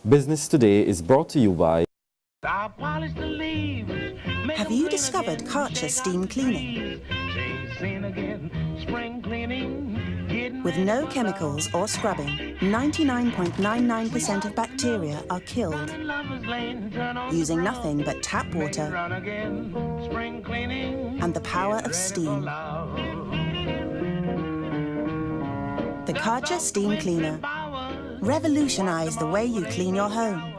Business Today is brought to you by... Have you discovered Karcher steam cleaning? With no chemicals or scrubbing, 99.99% of bacteria are killed. Using nothing but tap water and the power of steam. The Karcher Steam Cleaner. Revolutionize the way you clean your home.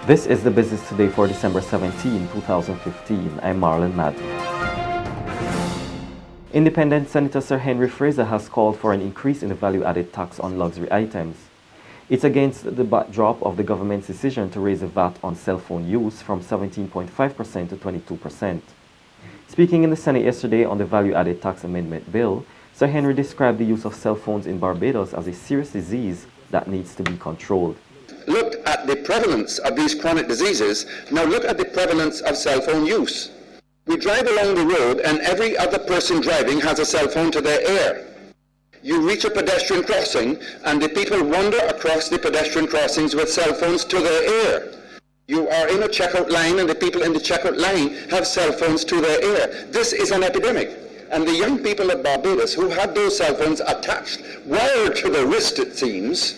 This is the Business Today for December 17, 2015. I'm Marlon Madden. Independent Senator Sir Henry Fraser has called for an increase in the value-added tax on luxury items. It's against the backdrop of the government's decision to raise the VAT on cell phone use from 17.5% to 22%. Speaking in the Senate yesterday on the value-added tax amendment bill, Sir Henry described the use of cell phones in Barbados as a serious disease that needs to be controlled. Look at the prevalence of these chronic diseases. Now look at the prevalence of cell phone use. We drive along the road and every other person driving has a cell phone to their ear. You reach a pedestrian crossing and the people wander across the pedestrian crossings with cell phones to their ear. You are in a checkout line and the people in the checkout line have cell phones to their ear. This is an epidemic. And the young people of Barbados who had those cell phones attached, wired to the wrist it seems,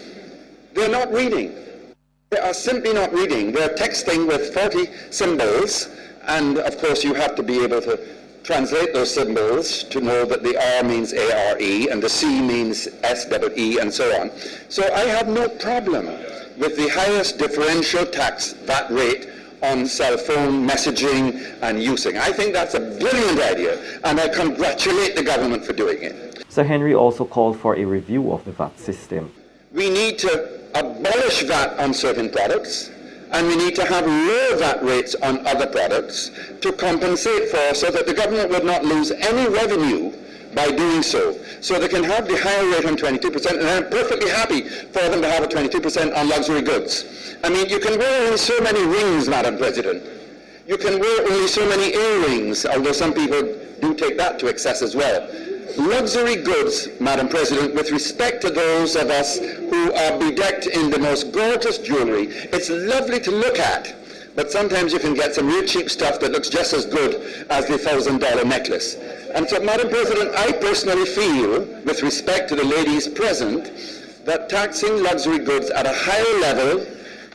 they're not reading. They are simply not reading. They're texting with 40 symbols, and of course you have to be able to translate those symbols to know that the R means A-R-E and the C means S-E-E and so on. So I have no problem with the highest differential tax, VAT rate, on cell phone messaging and using. I think that's a brilliant idea, and I congratulate the government for doing it. Sir Henry also called for a review of the VAT system. We need to abolish VAT on certain products, and we need to have low VAT rates on other products to compensate for, so that the government would not lose any revenue by doing so. So they can have the higher rate on 22%, and I'm perfectly happy for them to have a 22% on luxury goods. I mean, you can wear only so many rings, Madam President. You can wear only so many earrings, although some people do take that to excess as well. Luxury goods, Madam President, with respect to those of us who are bedecked in the most gorgeous jewelry, it's lovely to look at, but sometimes you can get some real cheap stuff that looks just as good as the $1,000 necklace. And so, Madam President, I personally feel, with respect to the ladies present, that taxing luxury goods at a higher level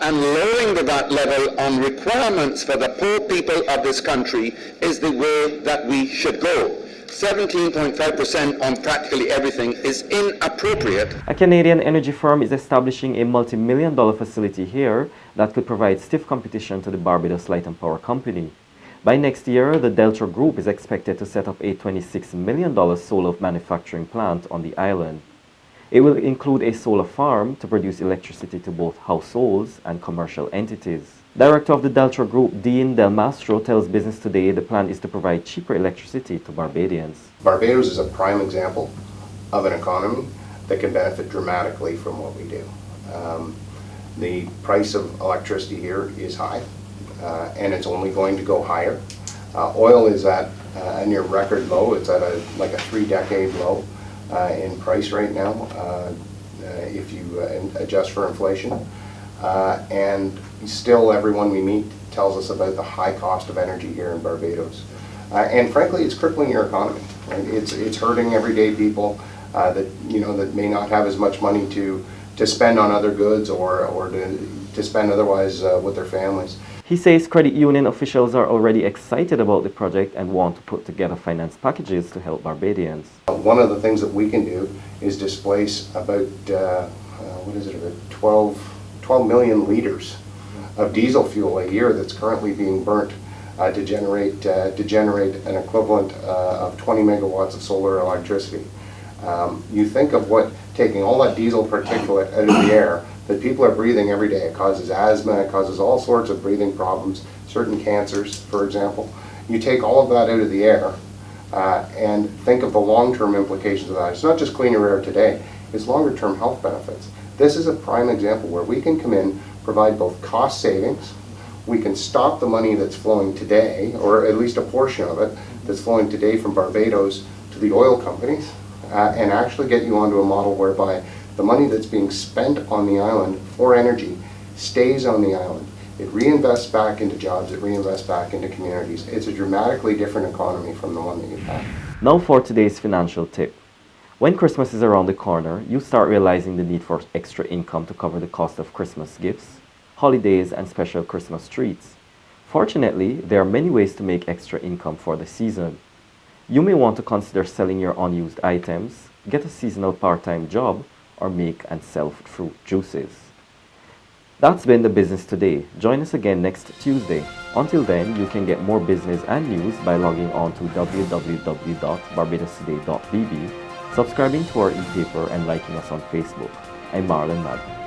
and lowering the VAT level on requirements for the poor people of this country is the way that we should go. 17.5% on practically everything is inappropriate. A Canadian energy firm is establishing a multi-million-dollar facility here that could provide stiff competition to the Barbados Light and Power Company. By next year, the Delta Group is expected to set up a $26 million solar manufacturing plant on the island. It will include a solar farm to produce electricity to both households and commercial entities. Director of the Delta Group, Dean Del Mastro, tells Business Today the plan is to provide cheaper electricity to Barbadians. Barbados is a prime example of an economy that can benefit dramatically from what we do. The price of electricity here is high, and it's only going to go higher. Oil is at a near record low. It's at like a 3-decade low in price right now, if you adjust for inflation. And still everyone we meet tells us about the high cost of energy here in Barbados. And frankly, it's crippling your economy. Right? It's hurting everyday people that may not have as much money to spend on other goods or to spend otherwise with their families. He says credit union officials are already excited about the project and want to put together finance packages to help Barbadians. One of the things that we can do is displace about, about 12 million liters of diesel fuel a year that's currently being burnt to generate an equivalent of 20 megawatts of solar electricity. You think of what taking all that diesel particulate out of the air that people are breathing every day. It causes asthma, it causes all sorts of breathing problems, certain cancers, for example. You take all of that out of the air and think of the long-term implications of that. It's not just cleaner air today, it's longer-term health benefits. This is a prime example where we can come in, provide both cost savings, we can stop the money that's flowing today, or at least a portion of it, that's flowing today from Barbados to the oil companies, and actually get you onto a model whereby the money that's being spent on the island for energy stays on the island. It reinvests back into jobs, it reinvests back into communities. It's a dramatically different economy from the one that you've had. Now for today's financial tip. When Christmas is around the corner, you start realizing the need for extra income to cover the cost of Christmas gifts, holidays, and special Christmas treats. Fortunately, there are many ways to make extra income for the season. You may want to consider selling your unused items, get a seasonal part-time job, or make and sell fruit juices. That's been the Business Today. Join us again next Tuesday. Until then, you can get more business and news by logging on to www.barbadostoday.bb, subscribing to our e-paper, and liking us on Facebook. I'm Marlon Madden.